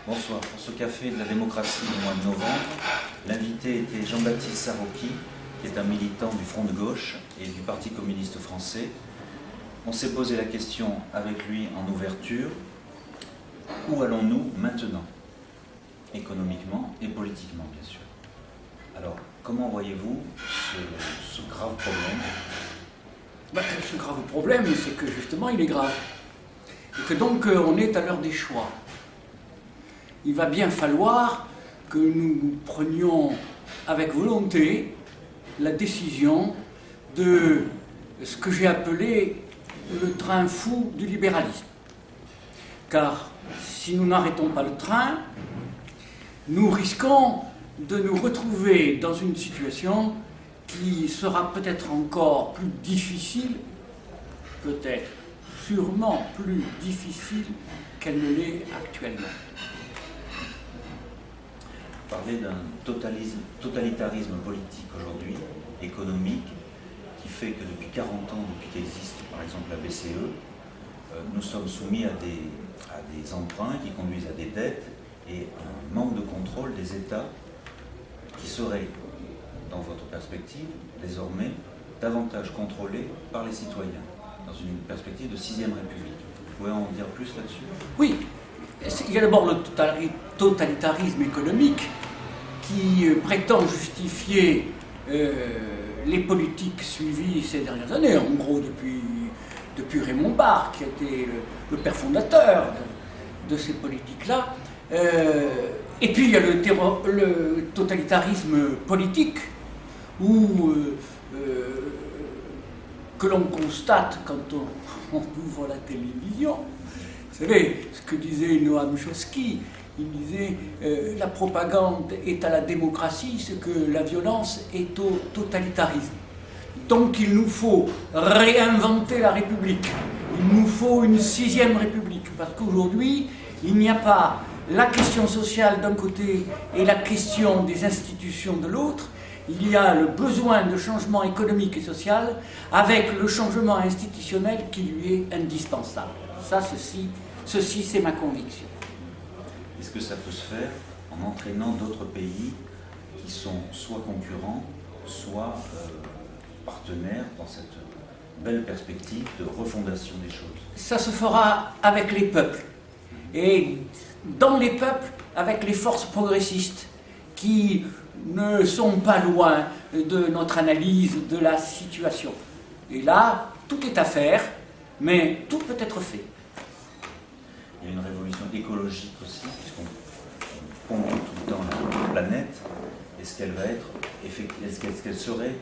Bonsoir. Pour ce café de la démocratie du mois de novembre, l'invité était Jean-Baptiste Sarroqui, qui est un militant du Front de gauche et du Parti communiste français. On s'est posé la question avec lui en ouverture, où allons-nous maintenant? Économiquement et politiquement, bien sûr. Alors, comment voyez-vous ce grave problème? Ce grave problème, c'est que justement, il est grave. Et que donc, on est à l'heure des choix. Il va bien falloir que nous prenions avec volonté la décision de ce que j'ai appelé le train fou du libéralisme. Car si nous n'arrêtons pas le train, nous risquons de nous retrouver dans une situation qui sera peut-être encore plus difficile, peut-être sûrement plus difficile qu'elle ne l'est actuellement. Parler d'un totalitarisme politique aujourd'hui, économique, qui fait que depuis 40 ans, depuis qu'existe par exemple la BCE, nous sommes soumis à des emprunts qui conduisent à des dettes et un manque de contrôle des États qui seraient, dans votre perspective, désormais davantage contrôlés par les citoyens, dans une perspective de 6e République. Vous pouvez en dire plus là-dessus? Oui, il y a d'abord le totalitarisme économique qui prétend justifier les politiques suivies ces dernières années, en gros depuis Raymond Barre, qui a été le père fondateur de ces politiques-là. Et puis il y a le totalitarisme politique, que l'on constate quand on ouvre la télévision. Vous savez, ce que disait Noam Chomsky, il disait la propagande est à la démocratie ce que la violence est au totalitarisme. Donc il nous faut réinventer la République. Il nous faut une 6e République. Parce qu'aujourd'hui, il n'y a pas la question sociale d'un côté et la question des institutions de l'autre. Il y a le besoin de changement économique et social avec le changement institutionnel qui lui est indispensable. Ça, ceci c'est ma conviction. Est-ce que ça peut se faire en entraînant d'autres pays qui sont soit concurrents, soit partenaires dans cette belle perspective de refondation des choses? Ça se fera avec les peuples. Et dans les peuples, avec les forces progressistes qui ne sont pas loin de notre analyse de la situation. Et là, tout est à faire, mais tout peut être fait. Il y a une révolution écologique aussi, puisqu'on pollue tout le temps la planète. Est-ce qu'elle serait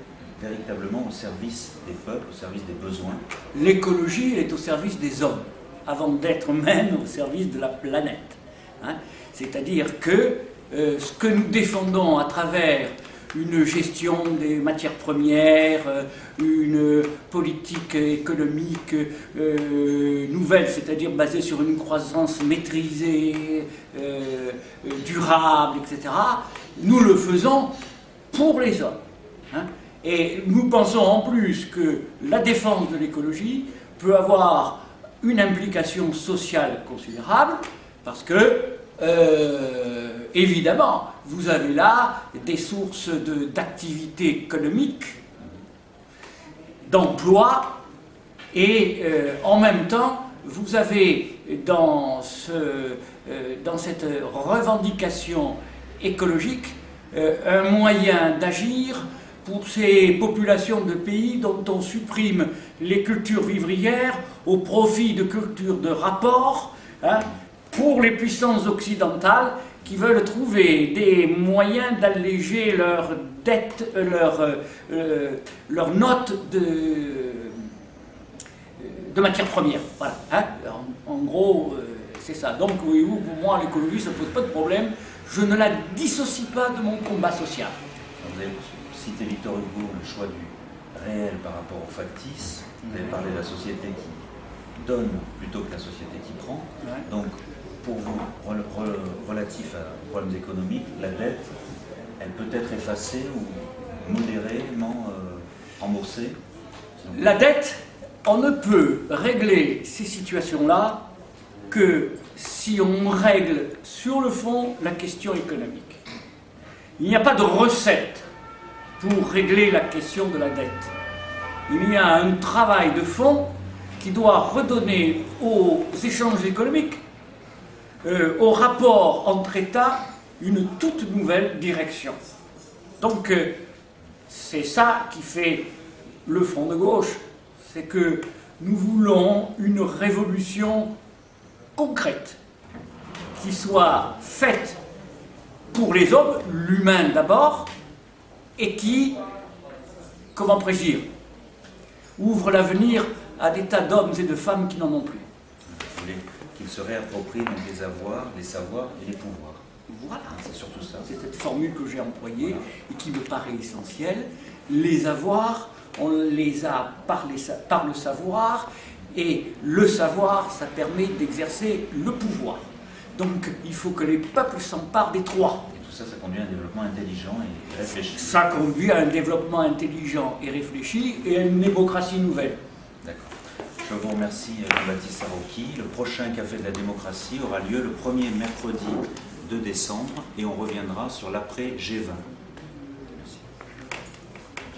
véritablement au service des peuples, au service des besoins? L'écologie est au service des hommes, avant d'être même au service de la planète. C'est-à-dire que ce que nous défendons à travers une gestion des matières premières, une politique économique nouvelle, c'est-à-dire basée sur une croissance maîtrisée, durable, etc., nous le faisons pour les hommes. Et nous pensons en plus que la défense de l'écologie peut avoir une implication sociale considérable, parce que évidemment, vous avez là des sources d'activité économique, d'emploi, et en même temps, vous avez dans cette revendication écologique un moyen d'agir pour ces populations de pays dont on supprime les cultures vivrières au profit de cultures de rapport, pour les puissances occidentales qui veulent trouver des moyens d'alléger leurs dettes, leurs notes de matières premières. Voilà. En gros, c'est ça. Donc, voyez-vous, pour moi, l'écologie, ça ne pose pas de problème. Je ne la dissocie pas de mon combat social. Vous avez cité Victor Hugo, le choix du réel par rapport au factice. Vous avez parlé de la société qui donne plutôt que la société qui prend. Donc, pour vous, relatif aux problèmes économiques, la dette, elle peut être effacée ou modérément remboursée? La dette, on ne peut régler ces situations-là que si si on règle sur le fond la question économique. Il n'y a pas de recette pour régler la question de la dette. Il y a un travail de fond qui doit redonner aux échanges économiques, au rapport entre États, une toute nouvelle direction. Donc, c'est ça qui fait le Front de gauche, c'est que nous voulons une révolution concrète, qui soit faite pour les hommes, l'humain d'abord, et qui, comment pourrais-je dire, ouvre l'avenir à des tas d'hommes et de femmes qui n'en ont plus. Vous voulez qu'ils se réapproprient donc les avoirs, les savoirs et les pouvoirs. Voilà, c'est surtout ça. C'est cette formule que j'ai employée et qui me paraît essentielle. Les avoirs, on les a par le savoir, et le savoir, ça permet d'exercer le pouvoir. Donc il faut que les peuples s'emparent des trois. Et tout ça, ça conduit à un développement intelligent et réfléchi. Ça conduit à un développement intelligent et réfléchi et à une démocratie nouvelle. D'accord. Je vous remercie, Jean-Baptiste Sarroqui. Le prochain Café de la démocratie aura lieu le 1er mercredi de décembre et on reviendra sur l'après G20.